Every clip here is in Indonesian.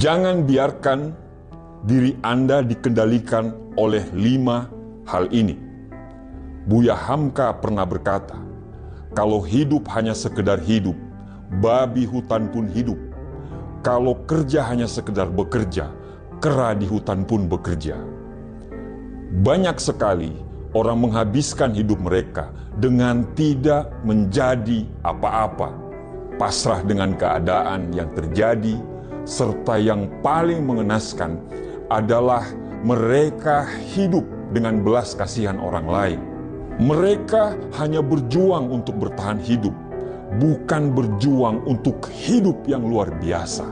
Jangan biarkan diri Anda dikendalikan oleh 5 hal ini. Buya Hamka pernah berkata, kalau hidup hanya sekedar hidup, babi hutan pun hidup. Kalau kerja hanya sekedar bekerja, kera di hutan pun bekerja. Banyak sekali orang menghabiskan hidup mereka dengan tidak menjadi apa-apa, pasrah dengan keadaan yang terjadi, serta yang paling mengenaskan adalah mereka hidup dengan belas kasihan orang lain. Mereka hanya berjuang untuk bertahan hidup, bukan berjuang untuk hidup yang luar biasa.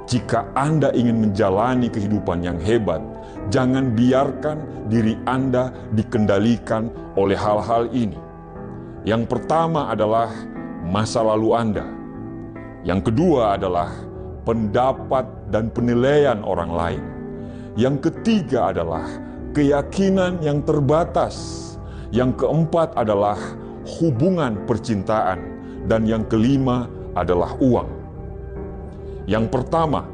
Jika Anda ingin menjalani kehidupan yang hebat, jangan biarkan diri Anda dikendalikan oleh hal-hal ini. Yang pertama adalah masa lalu Anda. Yang kedua adalah pendapat dan penilaian orang lain. Yang ketiga adalah keyakinan yang terbatas. Yang keempat adalah hubungan percintaan. Dan yang kelima adalah uang. Yang pertama,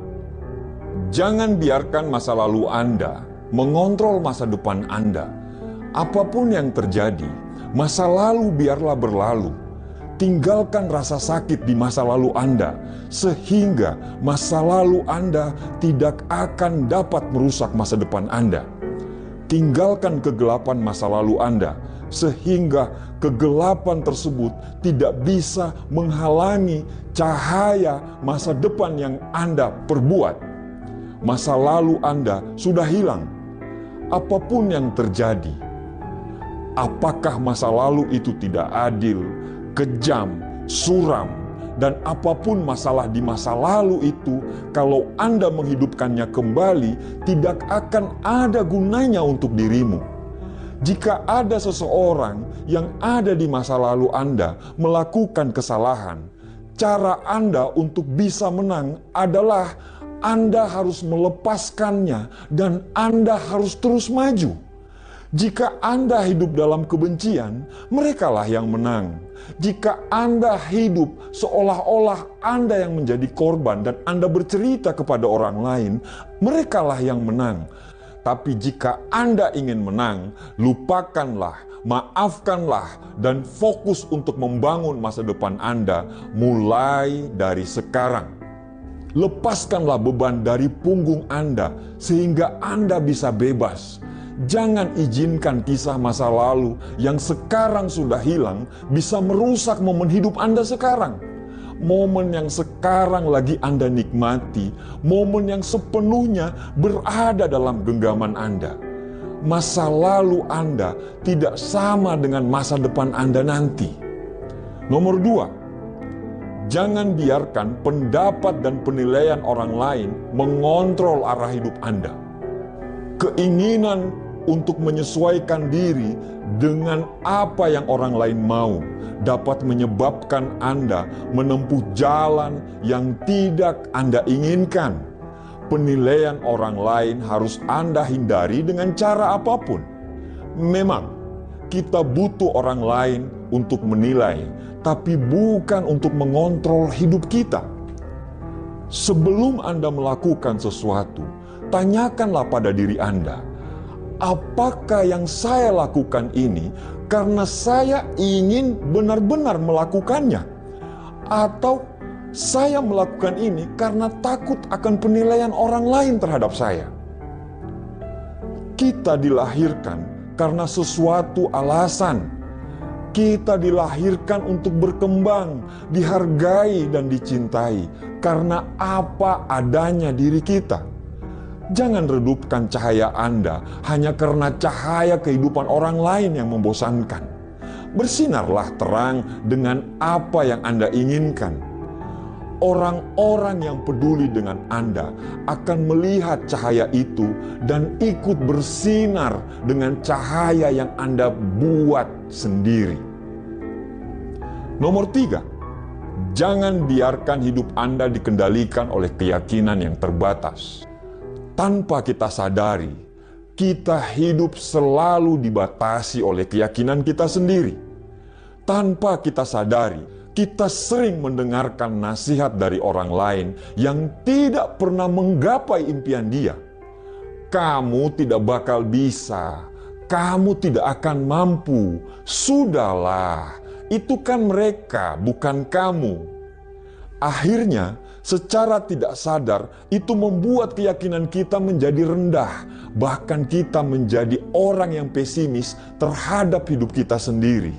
jangan biarkan masa lalu Anda mengontrol masa depan Anda. Apapun yang terjadi, masa lalu biarlah berlalu. Tinggalkan rasa sakit di masa lalu Anda, sehingga masa lalu Anda tidak akan dapat merusak masa depan Anda. Tinggalkan kegelapan masa lalu Anda, sehingga kegelapan tersebut tidak bisa menghalangi cahaya masa depan yang Anda perbuat. Masa lalu Anda sudah hilang. Apapun yang terjadi, apakah masa lalu itu tidak adil, kejam, suram, dan apapun masalah di masa lalu itu, kalau Anda menghidupkannya kembali, tidak akan ada gunanya untuk dirimu. Jika ada seseorang yang ada di masa lalu Anda melakukan kesalahan, cara Anda untuk bisa menang adalah Anda harus melepaskannya dan Anda harus terus maju. Jika Anda hidup dalam kebencian, merekalah yang menang. Jika Anda hidup seolah-olah Anda yang menjadi korban dan Anda bercerita kepada orang lain, merekalah yang menang. Tapi jika Anda ingin menang, lupakanlah, maafkanlah, dan fokus untuk membangun masa depan Anda mulai dari sekarang. Lepaskanlah beban dari punggung Anda sehingga Anda bisa bebas. Jangan izinkan kisah masa lalu yang sekarang sudah hilang bisa merusak momen hidup Anda sekarang. Momen yang sekarang lagi Anda nikmati, momen yang sepenuhnya berada dalam genggaman Anda. Masa lalu Anda tidak sama dengan masa depan Anda nanti. Nomor 2, jangan biarkan pendapat dan penilaian orang lain mengontrol arah hidup Anda. Keinginan untuk menyesuaikan diri dengan apa yang orang lain mau dapat menyebabkan Anda menempuh jalan yang tidak Anda inginkan. Penilaian orang lain harus Anda hindari dengan cara apapun. Memang kita butuh orang lain untuk menilai, tapi bukan untuk mengontrol hidup kita. Sebelum Anda melakukan sesuatu, tanyakanlah pada diri Anda, apakah yang saya lakukan ini karena saya ingin benar-benar melakukannya? Atau saya melakukan ini karena takut akan penilaian orang lain terhadap saya? Kita dilahirkan karena sesuatu alasan. Kita dilahirkan untuk berkembang, dihargai dan dicintai karena apa adanya diri kita. Jangan redupkan cahaya Anda hanya karena cahaya kehidupan orang lain yang membosankan. Bersinarlah terang dengan apa yang Anda inginkan. Orang-orang yang peduli dengan Anda akan melihat cahaya itu dan ikut bersinar dengan cahaya yang Anda buat sendiri. Nomor 3, jangan biarkan hidup Anda dikendalikan oleh keyakinan yang terbatas. Tanpa kita sadari, kita hidup selalu dibatasi oleh keyakinan kita sendiri. Tanpa kita sadari, Kita sering mendengarkan nasihat dari orang lain yang tidak pernah menggapai impian dia. Kamu tidak bakal bisa, kamu tidak akan mampu. Sudahlah, itu kan mereka, bukan kamu. Akhirnya, secara tidak sadar, itu membuat keyakinan kita menjadi rendah. Bahkan kita menjadi orang yang pesimis terhadap hidup kita sendiri.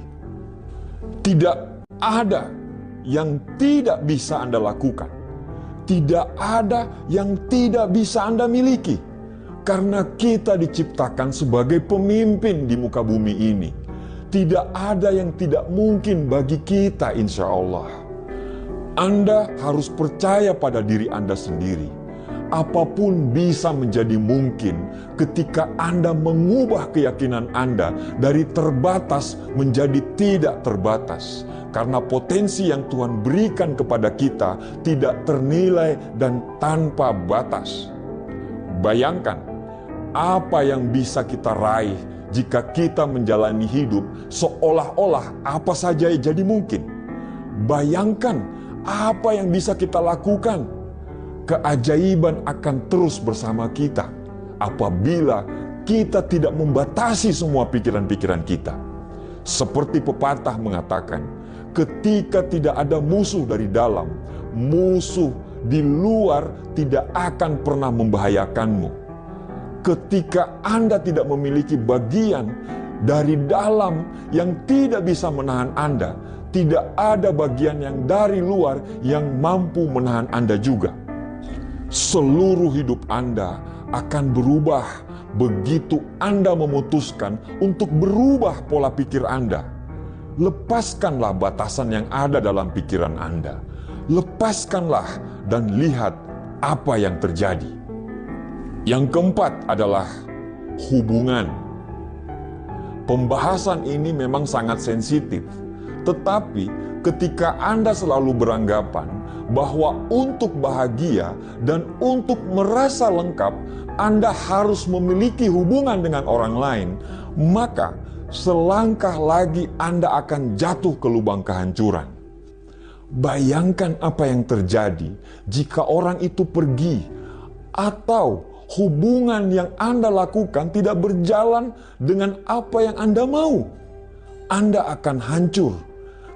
Tidak ada yang tidak bisa Anda lakukan. Tidak ada yang tidak bisa Anda miliki. Karena kita diciptakan sebagai pemimpin di muka bumi ini. Tidak ada yang tidak mungkin bagi kita, insya Allah. Anda harus percaya pada diri Anda sendiri. Apapun bisa menjadi mungkin ketika Anda mengubah keyakinan Anda dari terbatas menjadi tidak terbatas. Karena potensi yang Tuhan berikan kepada kita tidak ternilai dan tanpa batas. Bayangkan apa yang bisa kita raih jika kita menjalani hidup seolah-olah apa saja jadi mungkin. Bayangkan apa yang bisa kita lakukan. Keajaiban akan terus bersama kita apabila kita tidak membatasi semua pikiran-pikiran kita. Seperti pepatah mengatakan, ketika tidak ada musuh dari dalam, musuh di luar tidak akan pernah membahayakanmu. Ketika Anda tidak memiliki bagian dari dalam yang tidak bisa menahan Anda, tidak ada bagian yang dari luar yang mampu menahan Anda juga. Seluruh hidup Anda akan berubah begitu Anda memutuskan untuk berubah pola pikir Anda. Lepaskanlah batasan yang ada dalam pikiran Anda. Lepaskanlah dan lihat apa yang terjadi. Yang keempat adalah hubungan. Pembahasan ini memang sangat sensitif, tetapi ketika Anda selalu beranggapan bahwa untuk bahagia dan untuk merasa lengkap, Anda harus memiliki hubungan dengan orang lain, maka selangkah lagi Anda akan jatuh ke lubang kehancuran. Bayangkan apa yang terjadi jika orang itu pergi, atau hubungan yang Anda lakukan tidak berjalan dengan apa yang Anda mau. Anda akan hancur.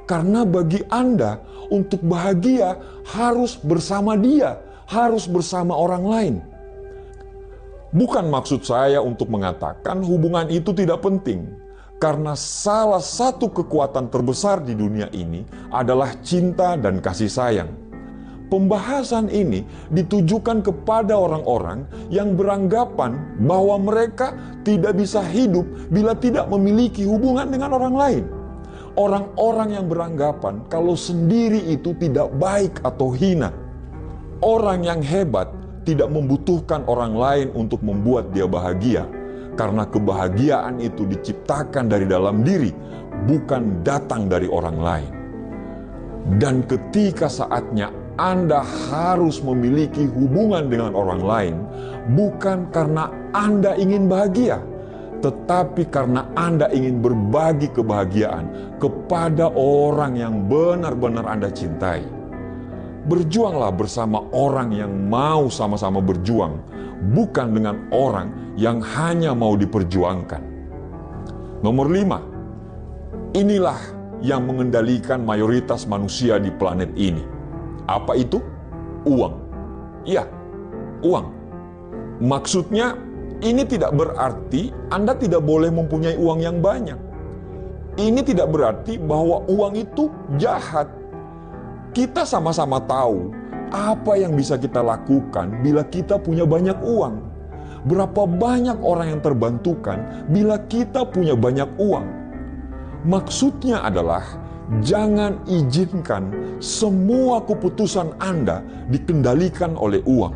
Karena bagi Anda, untuk bahagia harus bersama dia, harus bersama orang lain. Bukan maksud saya untuk mengatakan hubungan itu tidak penting. Karena salah satu kekuatan terbesar di dunia ini adalah cinta dan kasih sayang. Pembahasan ini ditujukan kepada orang-orang yang beranggapan bahwa mereka tidak bisa hidup bila tidak memiliki hubungan dengan orang lain. Orang-orang yang beranggapan kalau sendiri itu tidak baik atau hina. Orang yang hebat tidak membutuhkan orang lain untuk membuat dia bahagia, karena kebahagiaan itu diciptakan dari dalam diri, bukan datang dari orang lain. Dan ketika saatnya Anda harus memiliki hubungan dengan orang lain, bukan karena Anda ingin bahagia, tetapi karena Anda ingin berbagi kebahagiaan kepada orang yang benar-benar Anda cintai. Berjuanglah bersama orang yang mau sama-sama berjuang, bukan dengan orang yang hanya mau diperjuangkan. Nomor 5, inilah yang mengendalikan mayoritas manusia di planet ini. Apa itu? Uang. Ya, uang. Maksudnya, ini tidak berarti Anda tidak boleh mempunyai uang yang banyak. Ini tidak berarti bahwa uang itu jahat. Kita sama-sama tahu apa yang bisa kita lakukan bila kita punya banyak uang. Berapa banyak orang yang terbantukan bila kita punya banyak uang. Maksudnya adalah jangan izinkan semua keputusan Anda dikendalikan oleh uang.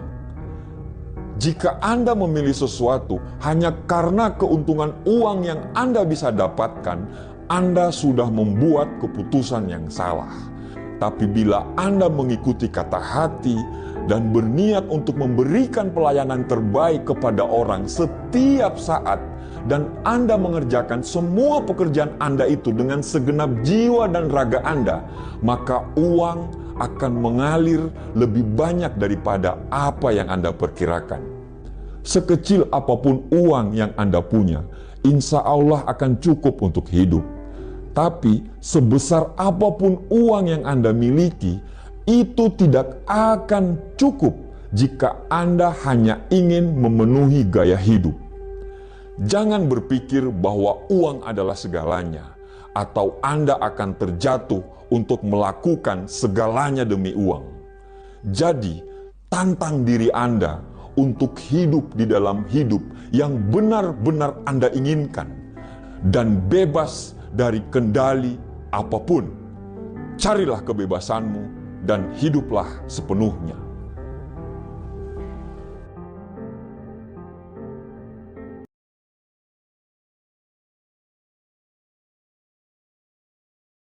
Jika Anda memilih sesuatu hanya karena keuntungan uang yang Anda bisa dapatkan, Anda sudah membuat keputusan yang salah. Tapi bila Anda mengikuti kata hati dan berniat untuk memberikan pelayanan terbaik kepada orang setiap saat dan Anda mengerjakan semua pekerjaan Anda itu dengan segenap jiwa dan raga Anda, maka uang akan mengalir lebih banyak daripada apa yang Anda perkirakan. Sekecil apapun uang yang Anda punya, insya Allah akan cukup untuk hidup. Tapi sebesar apapun uang yang Anda miliki, itu tidak akan cukup jika Anda hanya ingin memenuhi gaya hidup. Jangan berpikir bahwa uang adalah segalanya, atau Anda akan terjatuh untuk melakukan segalanya demi uang. Jadi, tantang diri Anda untuk hidup di dalam hidup yang benar-benar Anda inginkan, dan bebas dari kendali apapun. Carilah kebebasanmu dan hiduplah sepenuhnya.